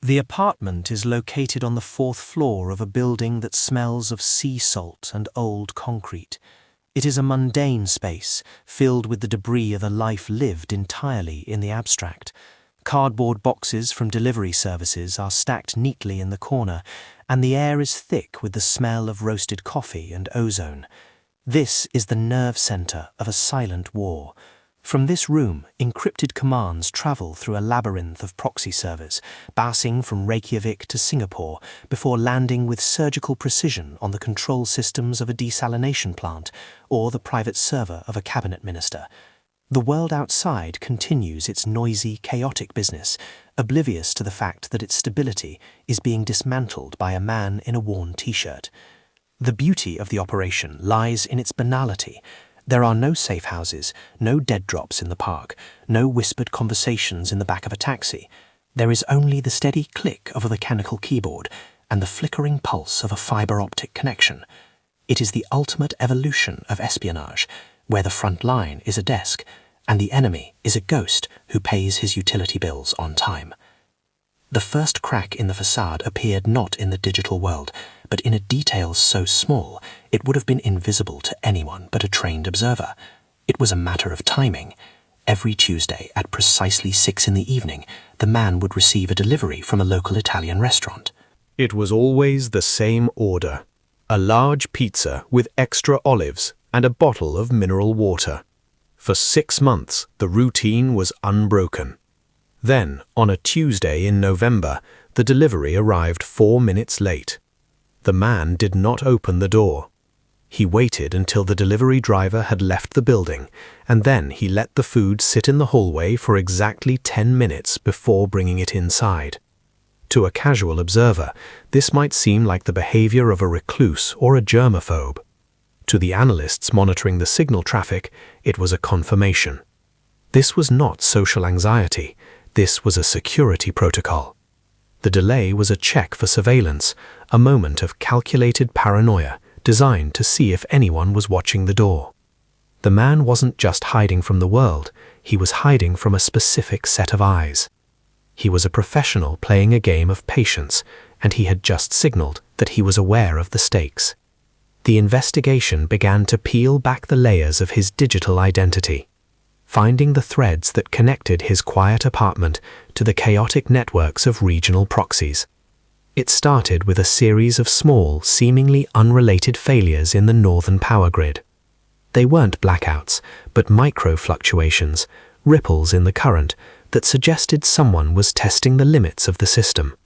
The apartment is located on the fourth floor of a building that smells of sea salt and old concrete. It is a mundane space, filled with the debris of a life lived entirely in the abstract. Cardboard boxes from delivery services are stacked neatly in the corner, and the air is thick with the smell of roasted coffee and ozone. This is the nerve center of a silent war. From this room, encrypted commands travel through a labyrinth of proxy servers, passing from Reykjavik to Singapore before landing with surgical precision on the control systems of a desalination plant or the private server of a cabinet minister. The world outside continues its noisy, chaotic business, oblivious to the fact that its stability is being dismantled by a man in a worn t-shirt. The beauty of the operation lies in its banality. There are no safe houses, no dead drops in the park, no whispered conversations in the back of a taxi. There is only the steady click of a mechanical keyboard and the flickering pulse of a fiber optic connection. It is the ultimate evolution of espionage, where the front line is a desk and the enemy is a ghost who pays his utility bills on time. The first crack in the facade appeared not in the digital world, but in a detail so small it would have been invisible to anyone but a trained observer. It was a matter of timing. Every Tuesday at precisely 6 in the evening, the man would receive a delivery from a local Italian restaurant. It was always the same order: a large pizza with extra olives and a bottle of mineral water. For 6 months, the routine was unbroken. Then, on a Tuesday in November, the delivery arrived 4 minutes late. The man did not open the door. He waited until the delivery driver had left the building, and then he let the food sit in the hallway for exactly 10 minutes before bringing it inside. To a casual observer, this might seem like the behavior of a recluse or a germaphobe. To the analysts monitoring the signal traffic, it was a confirmation. This was not social anxiety. This was a security protocol. The delay was a check for surveillance, a moment of calculated paranoia designed to see if anyone was watching the door. The man wasn't just hiding from the world, he was hiding from a specific set of eyes. He was a professional playing a game of patience, and he had just signaled that he was aware of the stakes. The investigation began to peel back the layers of his digital identity, finding the threads that connected his quiet apartment to the chaotic networks of regional proxies. It started with a series of small, seemingly unrelated failures in the northern power grid. They weren't blackouts, but micro-fluctuations, ripples in the current that suggested someone was testing the limits of the system.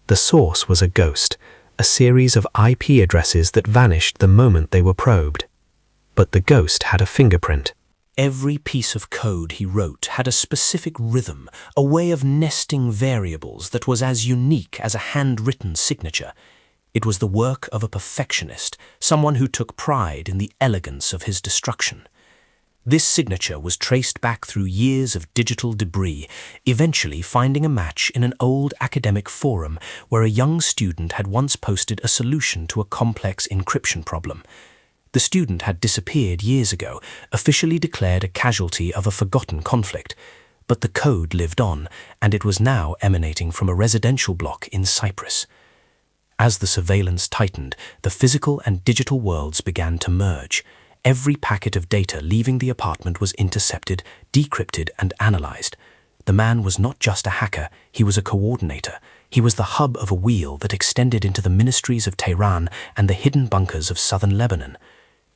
The source was a ghost, a series of IP addresses that vanished the moment they were probed. But the ghost had a fingerprint. Every piece of code he wrote had a specific rhythm, a way of nesting variables that was as unique as a handwritten signature. It was the work of a perfectionist, someone who took pride in the elegance of his destruction. This signature was traced back through years of digital debris, eventually finding a match in an old academic forum where a young student had once posted a solution to a complex encryption problem. The student had disappeared years ago, officially declared a casualty of a forgotten conflict, but the code lived on, and it was now emanating from a residential block in Cyprus. As the surveillance tightened, the physical and digital worlds began to merge. Every packet of data leaving the apartment was intercepted, decrypted, and analyzed. The man was not just a hacker, he was a coordinator. He was the hub of a wheel that extended into the ministries of Tehran and the hidden bunkers of southern Lebanon.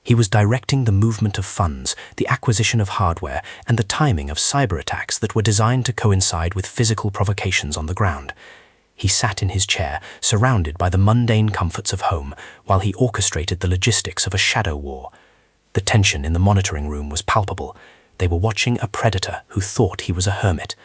He was directing the movement of funds, the acquisition of hardware, and the timing of cyber attacks that were designed to coincide with physical provocations on the ground. He sat in his chair, surrounded by the mundane comforts of home, while he orchestrated the logistics of a shadow war. The tension in the monitoring room was palpable. They were watching a predator who thought he was a hermit.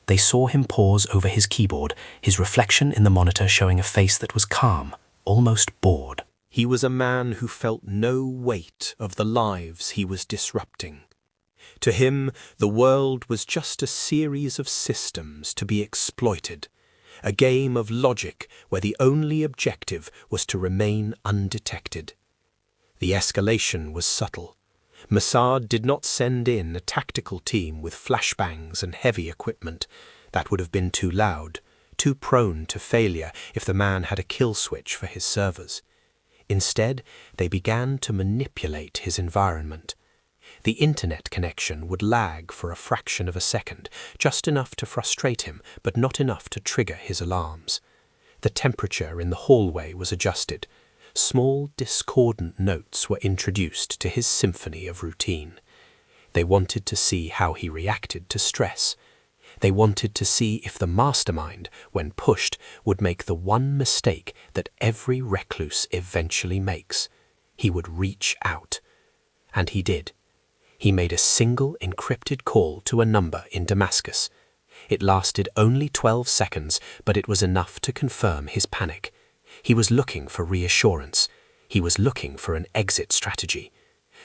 They saw him pause over his keyboard, his reflection in the monitor showing a face that was calm, almost bored. He was a man who felt no weight of the lives he was disrupting. To him, the world was just a series of systems to be exploited, a game of logic where the only objective was to remain undetected. The escalation was subtle. Mossad did not send in a tactical team with flashbangs and heavy equipment. That would have been too loud, too prone to failure if the man had a kill switch for his servers. Instead, they began to manipulate his environment. The internet connection would lag for a fraction of a second, just enough to frustrate him, but not enough to trigger his alarms. The temperature in the hallway was adjusted. Small, discordant notes were introduced to his symphony of routine. They wanted to see how he reacted to stress. They wanted to see if the mastermind, when pushed, would make the one mistake that every recluse eventually makes. He would reach out. And he did. He made a single encrypted call to a number in Damascus. It lasted only 12 seconds, but it was enough to confirm his panic. He was looking for reassurance. He was looking for an exit strategy.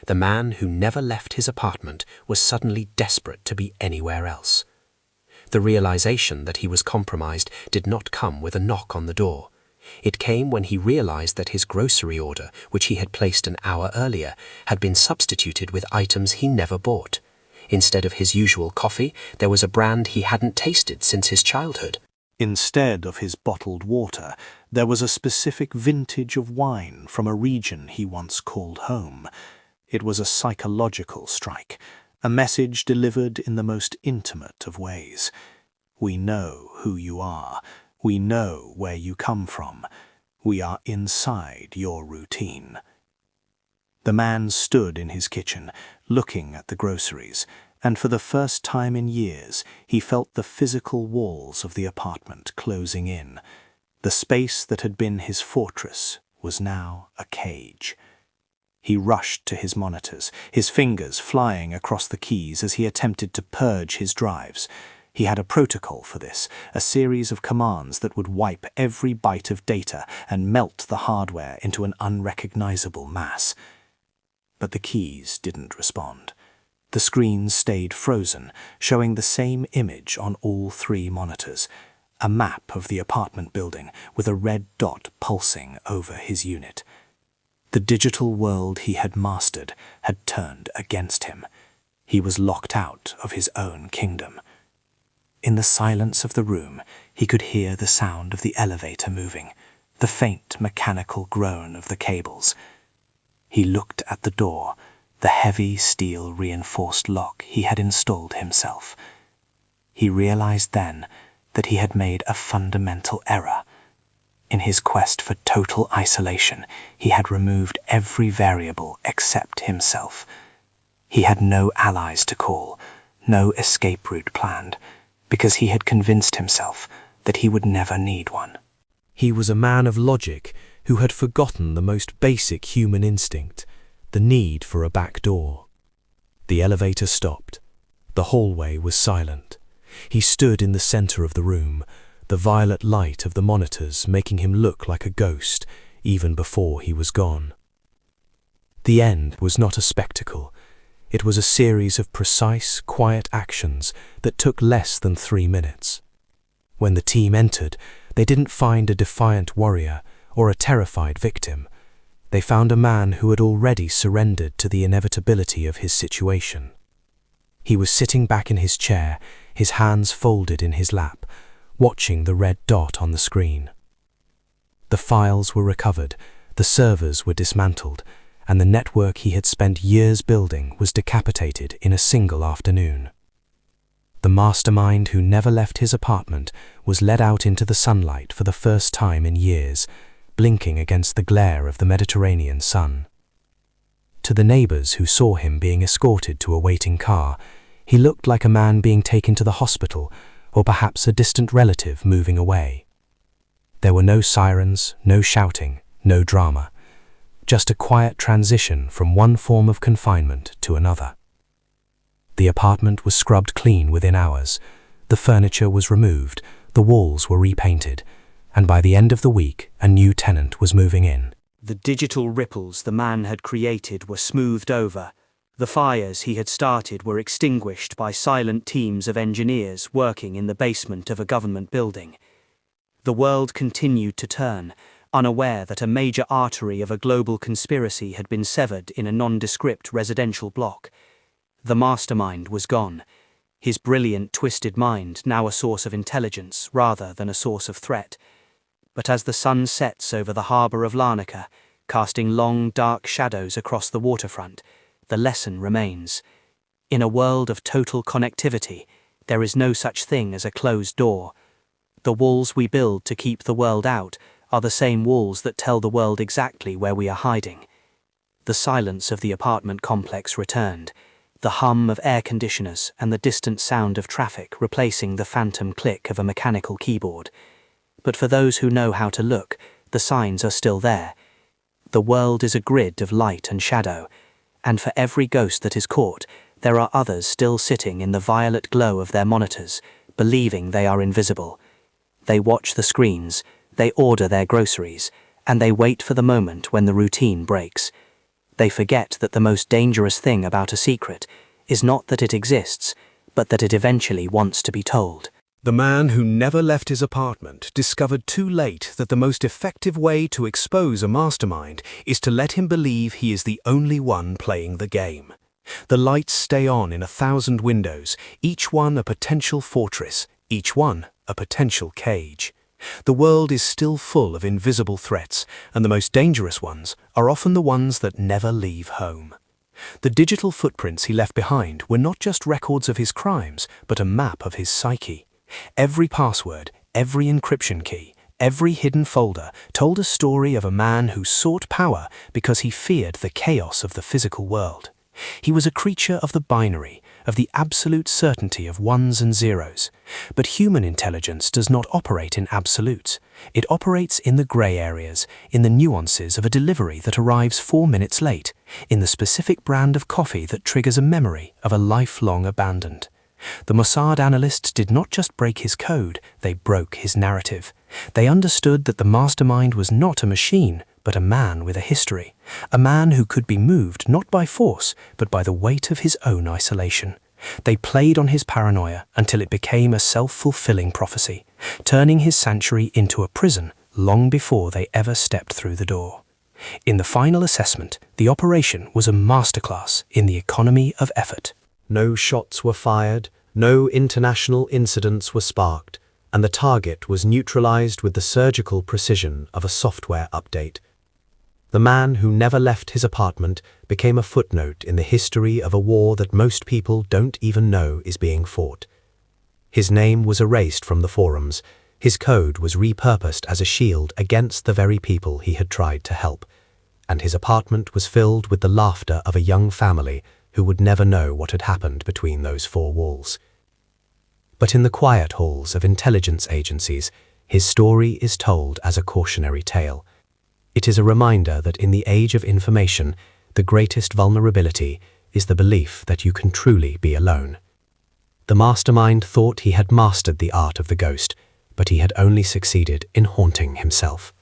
The man who never left his apartment was suddenly desperate to be anywhere else. The realization that he was compromised did not come with a knock on the door. It came when he realized that his grocery order, which he had placed an hour earlier, had been substituted with items he never bought. Instead of his usual coffee, there was a brand he hadn't tasted since his childhood. Instead of his bottled water, there was a specific vintage of wine from a region he once called home. It was a psychological strike, a message delivered in the most intimate of ways. We know who you are. We know where you come from. We are inside your routine. The man stood in his kitchen, looking at the groceries, and for the first time in years, he felt the physical walls of the apartment closing in. The space that had been his fortress was now a cage. He rushed to his monitors, his fingers flying across the keys as he attempted to purge his drives. He had a protocol for this, a series of commands that would wipe every byte of data and melt the hardware into an unrecognizable mass. But the keys didn't respond. The screens stayed frozen, showing the same image on all three monitors, a map of the apartment building with a red dot pulsing over his unit. The digital world he had mastered had turned against him. He was locked out of his own kingdom. In the silence of the room, he could hear the sound of the elevator moving, the faint mechanical groan of the cables. He looked at the door, the heavy steel-reinforced lock he had installed himself. He realized then that he had made a fundamental error. In his quest for total isolation, he had removed every variable except himself. He had no allies to call, no escape route planned, because he had convinced himself that he would never need one. He was a man of logic who had forgotten the most basic human instinct, the need for a back door. The elevator stopped. The hallway was silent. He stood in the center of the room, the violet light of the monitors making him look like a ghost even before he was gone. The end was not a spectacle. It was a series of precise, quiet actions that took less than 3 minutes. When the team entered, they didn't find a defiant warrior or a terrified victim. They found a man who had already surrendered to the inevitability of his situation. He was sitting back in his chair, his hands folded in his lap, watching the red dot on the screen. The files were recovered, the servers were dismantled, and the network he had spent years building was decapitated in a single afternoon. The mastermind who never left his apartment was led out into the sunlight for the first time in years, blinking against the glare of the Mediterranean sun. To the neighbors who saw him being escorted to a waiting car, he looked like a man being taken to the hospital, or perhaps a distant relative moving away. There were no sirens, no shouting, no drama. Just a quiet transition from one form of confinement to another. The apartment was scrubbed clean within hours, the furniture was removed, the walls were repainted, and by the end of the week a new tenant was moving in. The digital ripples the man had created were smoothed over. The fires he had started were extinguished by silent teams of engineers working in the basement of a government building. The world continued to turn, unaware that a major artery of a global conspiracy had been severed in a nondescript residential block. The mastermind was gone. his brilliant, twisted mind now a source of intelligence rather than a source of threat. But as the sun sets over the harbour of Larnaca, casting long, dark shadows across the waterfront, the lesson remains. In a world of total connectivity, there is no such thing as a closed door. The walls we build to keep the world out are the same walls that tell the world exactly where we are hiding. The silence of the apartment complex returned, the hum of air conditioners and the distant sound of traffic replacing the phantom click of a mechanical keyboard. But for those who know how to look, the signs are still there. The world is a grid of light and shadow, and for every ghost that is caught, there are others still sitting in the violet glow of their monitors, believing they are invisible. They watch the screens, they order their groceries, and they wait for the moment when the routine breaks. They forget that the most dangerous thing about a secret is not that it exists, but that it eventually wants to be told. The man who never left his apartment discovered too late that the most effective way to expose a mastermind is to let him believe he is the only one playing the game. The lights stay on in 1,000 windows, each one a potential fortress, each one a potential cage. The world is still full of invisible threats, and the most dangerous ones are often the ones that never leave home. The digital footprints he left behind were not just records of his crimes, but a map of his psyche. Every password, every encryption key, every hidden folder told a story of a man who sought power because he feared the chaos of the physical world. He was a creature of the binary, of the absolute certainty of ones and zeros. But human intelligence does not operate in absolutes. It operates in the grey areas, in the nuances of a delivery that arrives 4 minutes late, in the specific brand of coffee that triggers a memory of a life long abandoned. The Mossad analysts did not just break his code, they broke his narrative. They understood that the mastermind was not a machine, but a man with a history, a man who could be moved not by force, but by the weight of his own isolation. They played on his paranoia until it became a self-fulfilling prophecy, turning his sanctuary into a prison long before they ever stepped through the door. In the final assessment, the operation was a masterclass in the economy of effort. No shots were fired, no international incidents were sparked, and the target was neutralized with the surgical precision of a software update. The man who never left his apartment became a footnote in the history of a war that most people don't even know is being fought. His name was erased from the forums, his code was repurposed as a shield against the very people he had tried to help, and his apartment was filled with the laughter of a young family who would never know what had happened between those 4 walls. But in the quiet halls of intelligence agencies, his story is told as a cautionary tale. It is a reminder that in the age of information, the greatest vulnerability is the belief that you can truly be alone. The mastermind thought he had mastered the art of the ghost, but he had only succeeded in haunting himself.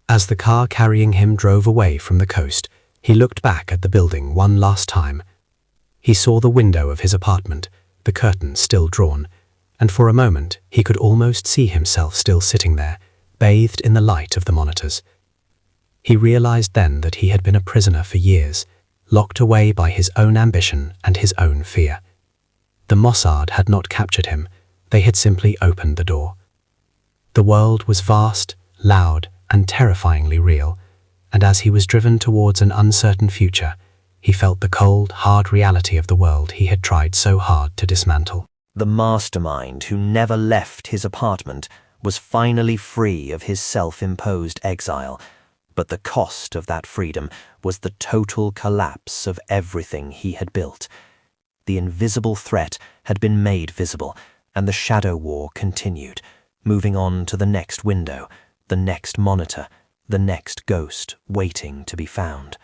As the car carrying him drove away from the coast, he looked back at the building one last time. He saw the window of his apartment, the curtains still drawn, and for a moment he could almost see himself still sitting there, bathed in the light of the monitors. He realized then that he had been a prisoner for years, locked away by his own ambition and his own fear. The Mossad had not captured him, they had simply opened the door. The world was vast, loud, and terrifyingly real, and as he was driven towards an uncertain future, he felt the cold, hard reality of the world he had tried so hard to dismantle. The mastermind who never left his apartment was finally free of his self-imposed exile, but the cost of that freedom was the total collapse of everything he had built. The invisible threat had been made visible, and the shadow war continued, moving on to the next window, the next monitor, the next ghost waiting to be found.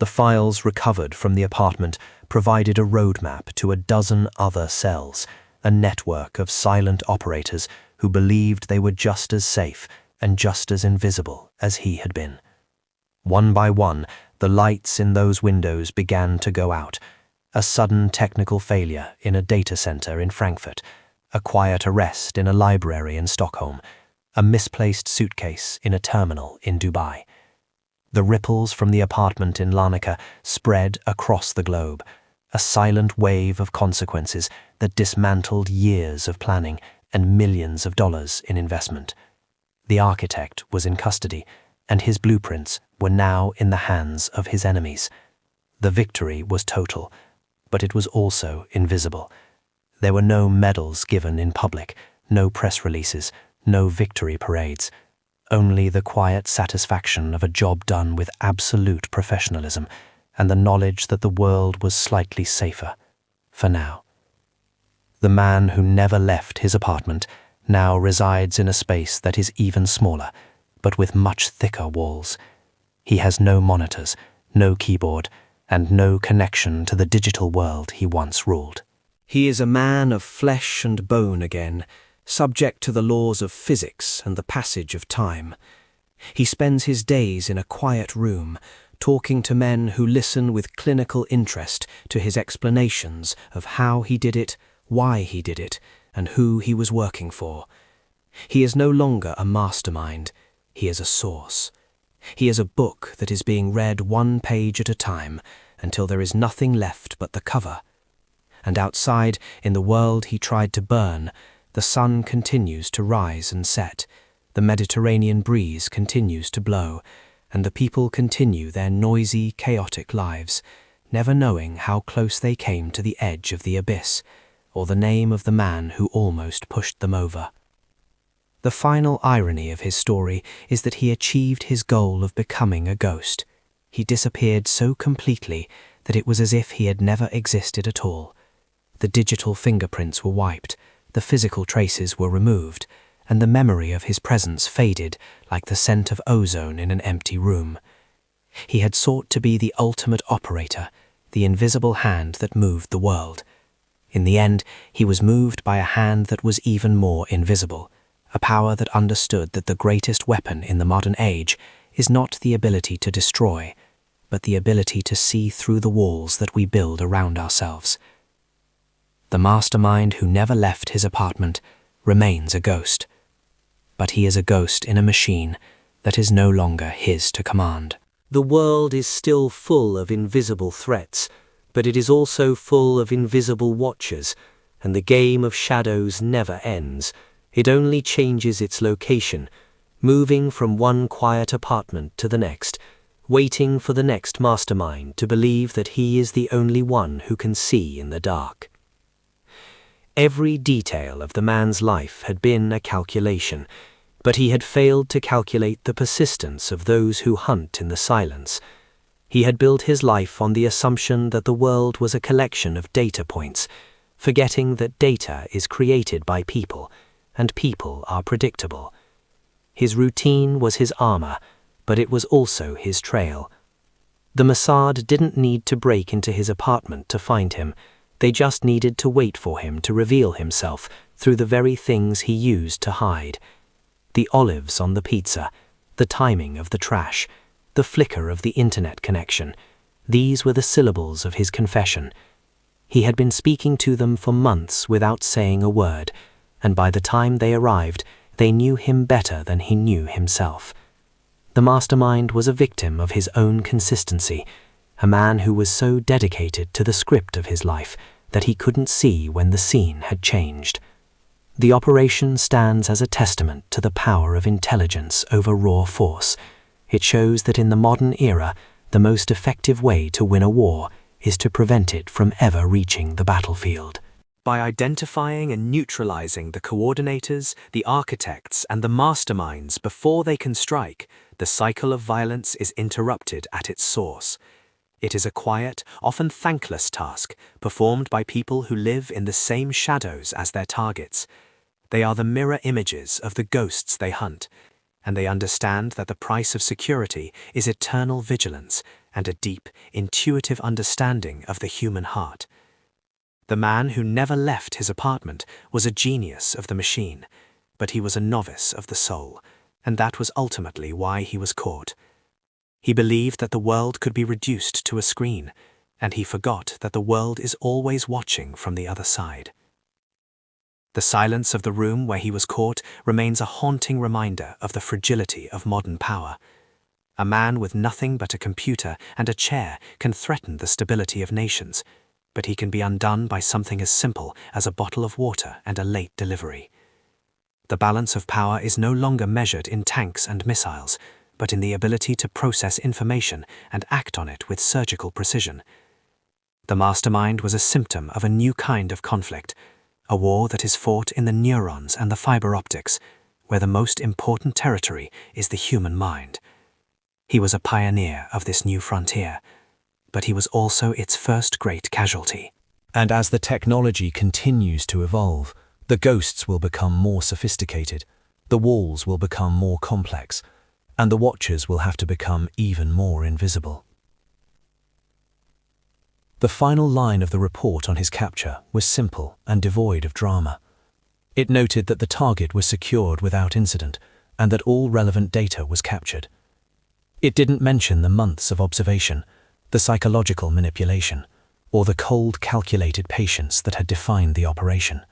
The files recovered from the apartment provided a roadmap to a dozen other cells, a network of silent operators who believed they were just as safe and just as invisible as he had been. One by one, the lights in those windows began to go out. A sudden technical failure in a data center in Frankfurt, a quiet arrest in a library in Stockholm, a misplaced suitcase in a terminal in Dubai. The ripples from the apartment in Larnaca spread across the globe. a silent wave of consequences that dismantled years of planning and millions of dollars in investment. The architect was in custody, and his blueprints were now in the hands of his enemies. The victory was total, but it was also invisible. There were no medals given in public, no press releases, no victory parades, only the quiet satisfaction of a job done with absolute professionalism and the knowledge that the world was slightly safer, for now. The man who never left his apartment now resides in a space that is even smaller, but with much thicker walls. He has no monitors, no keyboard, and no connection to the digital world he once ruled. He is a man of flesh and bone again, subject to the laws of physics and the passage of time. He spends his days in a quiet room, talking to men who listen with clinical interest to his explanations of how he did it, why he did it, and who he was working for. He is no longer a mastermind, he is a source. He is a book that is being read one page at a time until there is nothing left but the cover. And outside, in the world he tried to burn, the sun continues to rise and set, the Mediterranean breeze continues to blow, and the people continue their noisy, chaotic lives, never knowing how close they came to the edge of the abyss, or the name of the man who almost pushed them over. The final irony of his story is that he achieved his goal of becoming a ghost. He disappeared so completely that it was as if he had never existed at all. The digital fingerprints were wiped, the physical traces were removed, and the memory of his presence faded like the scent of ozone in an empty room. He had sought to be the ultimate operator, the invisible hand that moved the world. In the end, he was moved by a hand that was even more invisible, a power that understood that the greatest weapon in the modern age is not the ability to destroy, but the ability to see through the walls that we build around ourselves. The mastermind who never left his apartment remains a ghost, but he is a ghost in a machine that is no longer his to command. The world is still full of invisible threats, but it is also full of invisible watchers, and the game of shadows never ends. It only changes its location, moving from one quiet apartment to the next, waiting for the next mastermind to believe that he is the only one who can see in the dark. Every detail of the man's life had been a calculation, but he had failed to calculate the persistence of those who hunt in the silence. He had built his life on the assumption that the world was a collection of data points, forgetting that data is created by people, and people are predictable. His routine was his armor, but it was also his trail. The Mossad didn't need to break into his apartment to find him. They just needed to wait for him to reveal himself through the very things he used to hide. The olives on the pizza, the timing of the trash, the flicker of the internet connection. These were the syllables of his confession. He had been speaking to them for months without saying a word, and by the time they arrived, they knew him better than he knew himself. The mastermind was a victim of his own consistency, a man who was so dedicated to the script of his life that he couldn't see when the scene had changed. The operation stands as a testament to the power of intelligence over raw force. It shows that in the modern era, the most effective way to win a war is to prevent it from ever reaching the battlefield. By identifying and neutralizing the coordinators, the architects, and the masterminds before they can strike, the cycle of violence is interrupted at its source. It is a quiet, often thankless task, performed by people who live in the same shadows as their targets. They are the mirror images of the ghosts they hunt, and they understand that the price of security is eternal vigilance and a deep, intuitive understanding of the human heart. The man who never left his apartment was a genius of the machine, but he was a novice of the soul, and that was ultimately why he was caught. He believed that the world could be reduced to a screen, and he forgot that the world is always watching from the other side. The silence of the room where he was caught remains a haunting reminder of the fragility of modern power. A man with nothing but a computer and a chair can threaten the stability of nations, but he can be undone by something as simple as a bottle of water and a late delivery. The balance of power is no longer measured in tanks and missiles, but in the ability to process information and act on it with surgical precision. The Mastermind was a symptom of a new kind of conflict, a war that is fought in the neurons and the fiber optics, where the most important territory is the human mind. He was a pioneer of this new frontier, but he was also its first great casualty. And as the technology continues to evolve, the ghosts will become more sophisticated, the walls will become more complex, and the watchers will have to become even more invisible. The final line of the report on his capture was simple and devoid of drama. It noted that the target was secured without incident and that all relevant data was captured. It didn't mention the months of observation, the psychological manipulation, or the cold, calculated patience that had defined the operation.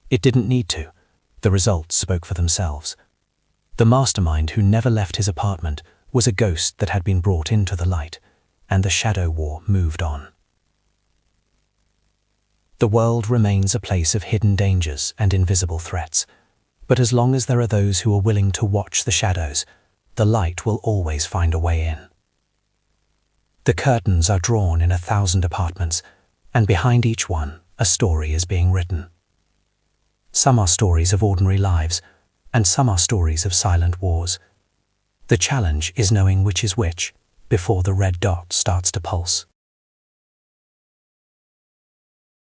It didn't need to. The results spoke for themselves. The Mastermind who never left his apartment was a ghost that had been brought into the light, and the shadow war moved on. The world remains a place of hidden dangers and invisible threats, but as long as there are those who are willing to watch the shadows, the light will always find a way in. The curtains are drawn in 1,000 apartments, and behind each one, a story is being written. Some are stories of ordinary lives, and some are stories of silent wars. The challenge is knowing which is which before the red dot starts to pulse.